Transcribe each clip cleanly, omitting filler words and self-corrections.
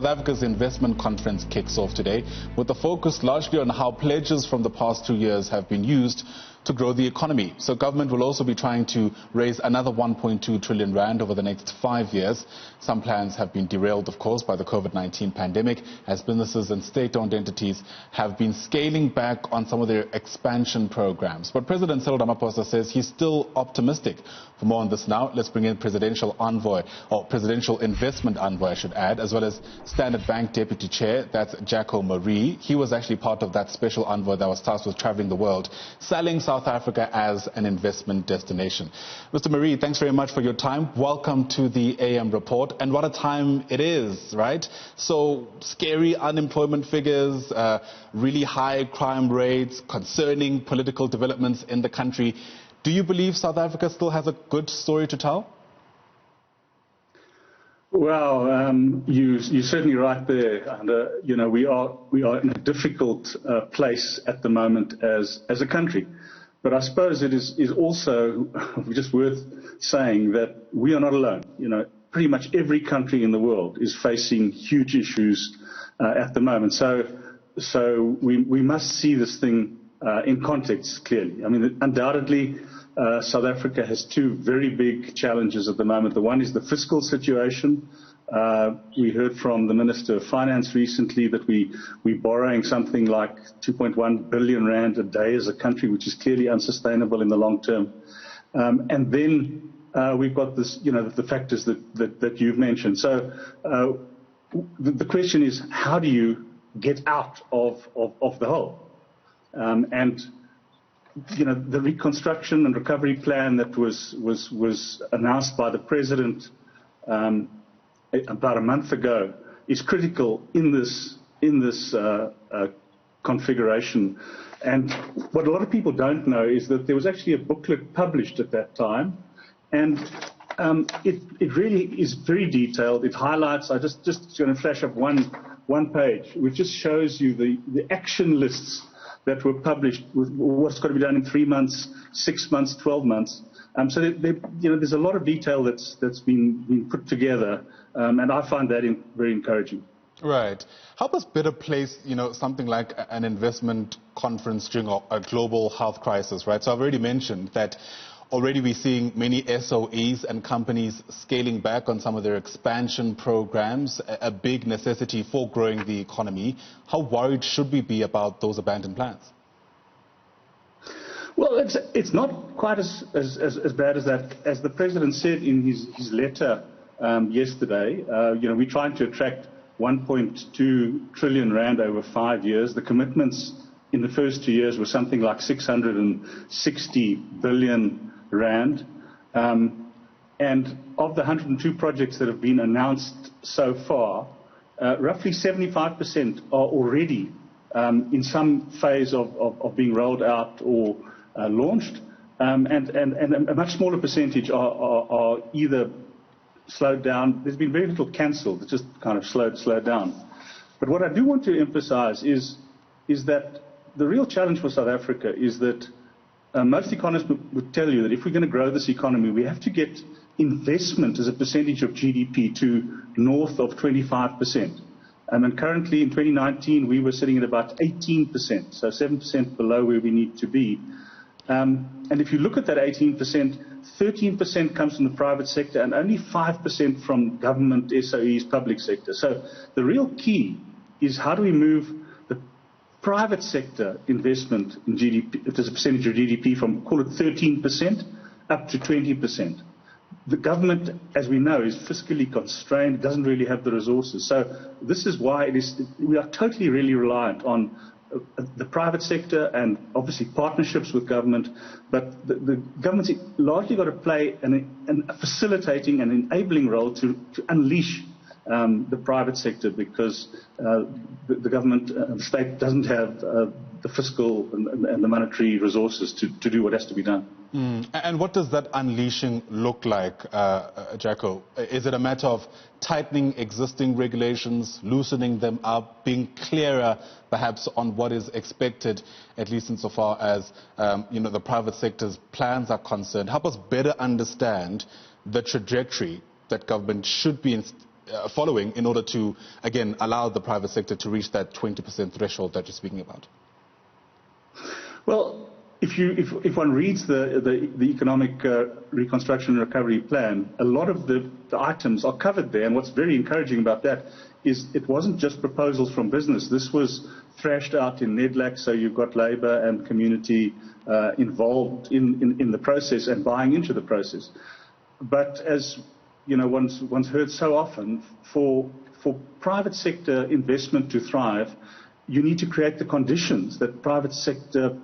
South Africa's investment conference kicks off today with the focus largely on how pledges from the past 2 years have been used to grow the economy. So government will also be trying to raise another 1.2 trillion rand over the next 5 years. Some plans have been derailed, of course, by the COVID-19 pandemic, as businesses and state-owned entities have been scaling back on some of their expansion programs. But President Cyril Ramaphosa says he's still optimistic. For more on this now, let's bring in Presidential Envoy, or Presidential Investment Envoy, I should add, as well as Standard Bank Deputy Chair, that's Jacko Maree. He was actually part of that special envoy that was tasked with traveling the world, selling South Africa as an investment destination. Mr. Maree, thanks very much for your time. Welcome to the AM report. And what a time it is, right? So scary unemployment figures, really high crime rates, concerning political developments in the country. Do you believe South Africa still has a good story to tell? Well, you're certainly right there. And, we are in a difficult place at the moment as a country. But I suppose it is also just worth saying that we are not alone. Pretty much every country in the world is facing huge issues at the moment. So we must see this thing in context clearly. I mean, undoubtedly, South Africa has two very big challenges at the moment. The one is the fiscal situation. We heard from the Minister of Finance recently that we're borrowing something like 2.1 billion rand a day as a country, which is clearly unsustainable in the long term. And then we've got this, the factors that you've mentioned. So the question is, how do you get out of the hole? And the reconstruction and recovery plan that was announced by the President about a month ago is critical in this configuration. And what a lot of people don't know is that there was actually a booklet published at that time, and it really is very detailed. It highlights. I just going to flash up one page, which just shows you the action lists that were published with what's got to be done in 3 months, 6 months, 12 months. So there's a lot of detail that's been put together, and I find that very encouraging. Right. Help us better place, something like an investment conference during a global health crisis, right? So I've already mentioned that already we're seeing many SOEs and companies scaling back on some of their expansion programs, a big necessity for growing the economy. How worried should we be about those abandoned plans? Well, it's not quite as bad as that. As the President said in his letter yesterday, we're trying to attract 1.2 trillion rand over 5 years. The commitments in the first 2 years were something like 660 billion rand. And of the 102 projects that have been announced so far, roughly 75% are already in some phase of being rolled out or launched, and a much smaller percentage are either slowed down. There's been very little cancelled. It's just kind of slowed down. But what I do want to emphasize is that the real challenge for South Africa is that most economists would tell you that if we're going to grow this economy, we have to get investment as a percentage of GDP to north of 25%. And currently in 2019, we were sitting at about 18%, so 7% below where we need to be. And if you look at that 18%, 13% comes from the private sector and only 5% from government, SOEs, public sector. So the real key is how do we move the private sector investment in GDP, as a percentage of GDP, from, call it 13% up to 20%. The government, as we know, is fiscally constrained. It doesn't really have the resources. So this is why we are totally really reliant on the private sector and obviously partnerships with government. But the government's largely got to play a facilitating and enabling role to unleash the private sector, because the government, the state doesn't have the fiscal and the monetary resources to do what has to be done. And what does that unleashing look like, Jacko? Is it a matter of tightening existing regulations, loosening them up, being clearer perhaps on what is expected, at least insofar as the private sector's plans are concerned? Help us better understand the trajectory that government should be following in order to, again, allow the private sector to reach that 20% threshold that you're speaking about? Well, if one reads the economic reconstruction and recovery plan, a lot of the items are covered there. And what's very encouraging about that is it wasn't just proposals from business. This was thrashed out in NEDLAC, so you've got labour and community involved in the process and buying into the process. But as you know, one's heard so often, for private sector investment to thrive, you need to create the conditions that private sector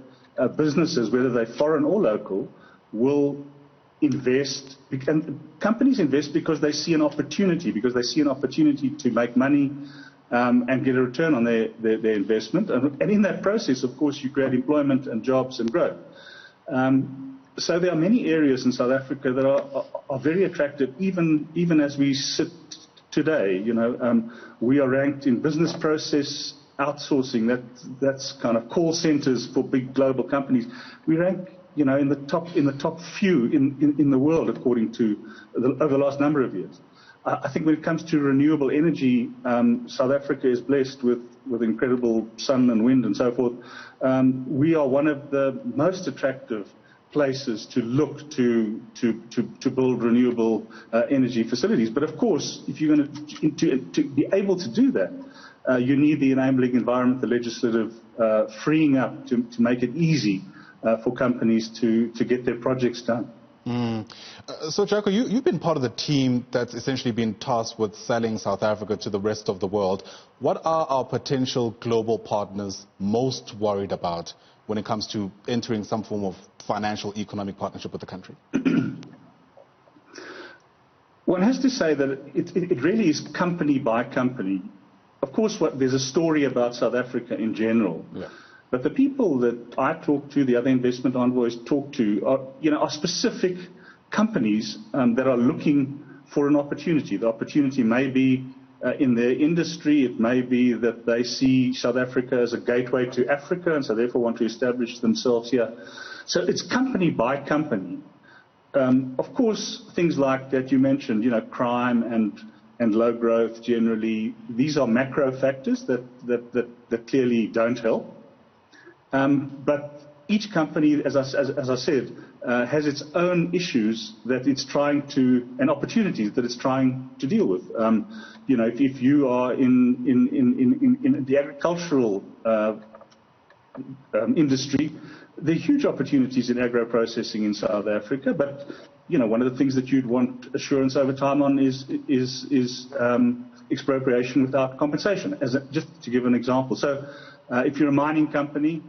businesses, whether they're foreign or local, will invest. And companies invest because they see an opportunity, to make money and get a return on their investment. And in that process, of course, you create employment and jobs and growth. So there are many areas in South Africa that are very attractive, even as we sit today. You know, we are ranked in business process outsourcing. That's kind of call centers for big global companies. We rank, you know, in the top few in the world, according to over the last number of years. I think when it comes to renewable energy, South Africa is blessed with incredible sun and wind and so forth. We are one of the most attractive places to look to build renewable energy facilities. But of course, if you're going to be able to do that, you need the enabling environment, the legislative freeing up to make it easy for companies to get their projects done. So, Jacko, you've been part of the team that's essentially been tasked with selling South Africa to the rest of the world. What are our potential global partners most worried about when it comes to entering some form of financial economic partnership with the country? One has to say that it really is company by company. Of course, there's a story about South Africa in general. Yeah. But the people that I talk to, the other investment envoys talk to, are specific companies that are looking for an opportunity. The opportunity may be in their industry. It may be that they see South Africa as a gateway to Africa and so therefore want to establish themselves here. So it's company by company. Of course, things like that you mentioned, crime and low growth generally, these are macro factors that clearly don't help. But each company, as I said, has its own issues that it's trying to, and opportunities that it's trying to deal with. If you are in the agricultural industry, there are huge opportunities in agro-processing in South Africa, but one of the things that you'd want assurance over time on is expropriation without compensation, just to give an example. So if you're a mining company,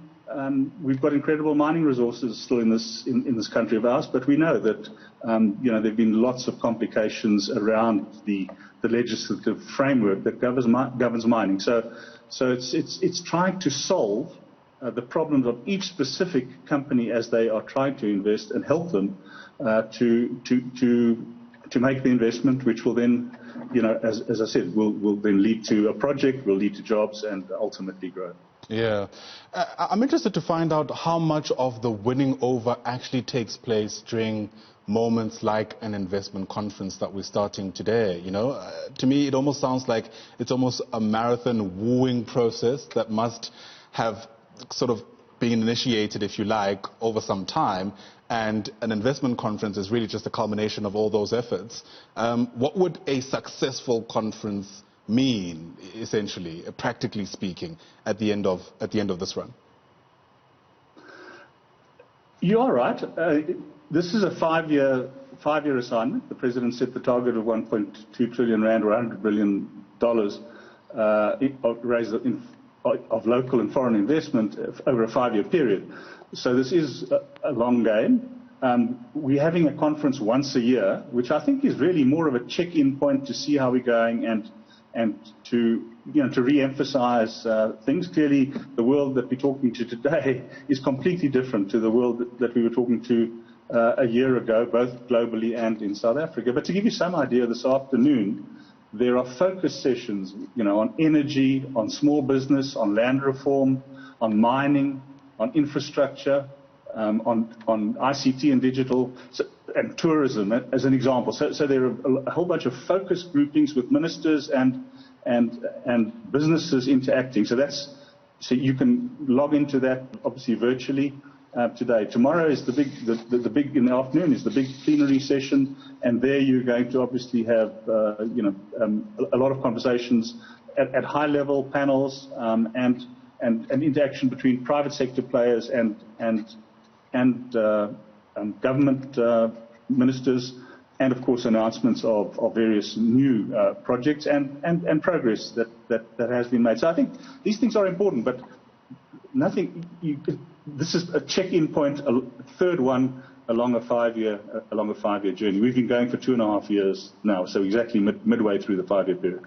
we've got incredible mining resources still in this country of ours, but we know that there have been lots of complications around the legislative framework that governs mining. So it's trying to solve the problems of each specific company as they are trying to invest and help them to make the investment, which will then, as I said, will then lead to a project, will lead to jobs, and ultimately growth. Yeah. I'm interested to find out how much of the winning over actually takes place during moments like an investment conference that we're starting today. To me, it almost sounds like it's almost a marathon wooing process that must have sort of been initiated, if you like, over some time. And an investment conference is really just a culmination of all those efforts. What would a successful conference mean, essentially, practically speaking, at the end of this run? You are right. This is a five-year assignment. The president set the target of 1.2 trillion rand, or $100 billion, raised of local and foreign investment over a 5-year period. So this is a long game. We're having a conference once a year, which I think is really more of a check-in point to see how we're going and to re-emphasize things. Clearly, the world that we're talking to today is completely different to the world that we were talking to a year ago, both globally and in South Africa. But to give you some idea, this afternoon, there are focus sessions, on energy, on small business, on land reform, on mining, on infrastructure, on ICT and digital. So and tourism as an example. So there are a whole bunch of focus groupings with ministers and businesses interacting. So you can log into that obviously virtually today. Tomorrow is the big in the afternoon is the big plenary session, and there you're going to obviously have a lot of conversations at high level panels and interaction between private sector players and government ministers, and of course announcements of various new projects and progress that has been made. So I think these things are important, but this is a check-in point, a third one along a five-year journey. We've been going for 2.5 years now, so exactly midway through the 5-year period.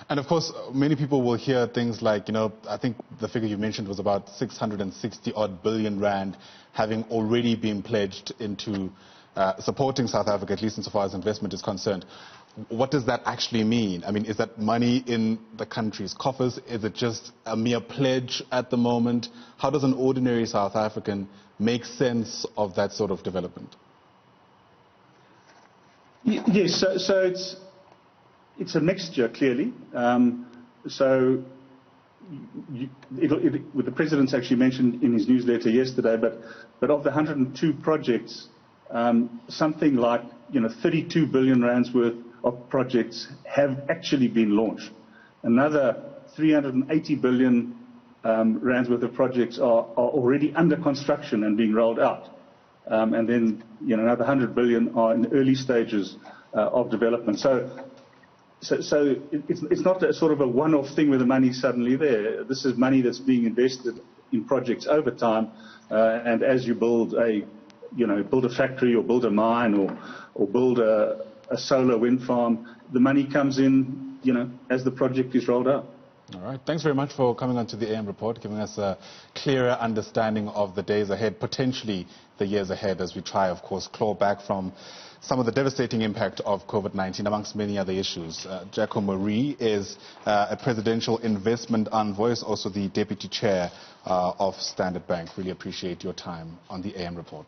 And of course, many people will hear things like, I think the figure you mentioned was about 660-odd billion rand having already been pledged into supporting South Africa, at least insofar as investment is concerned. What does that actually mean? I mean, is that money in the country's coffers? Is it just a mere pledge at the moment? How does an ordinary South African make sense of that sort of development? Yes, so it's a mixture, clearly. With the President's actually mentioned in his newsletter yesterday, but of the 102 projects, something like 32 billion rands worth of projects have actually been launched. Another 380 billion rands worth of projects are already under construction and being rolled out. And then another 100 billion are in the early stages of development. So it's not a sort of a one-off thing where the money's suddenly there. This is money that's being invested in projects over time, and as you build a factory or build a mine or build a solar wind farm, the money comes in, as the project is rolled out. All right. Thanks very much for coming on to the AM Report, giving us a clearer understanding of the days ahead, potentially the years ahead, as we try, of course, claw back from some of the devastating impact of COVID-19, amongst many other issues. Jacko Maree is a presidential investment envoy, is also the deputy chair of Standard Bank. Really appreciate your time on the AM Report.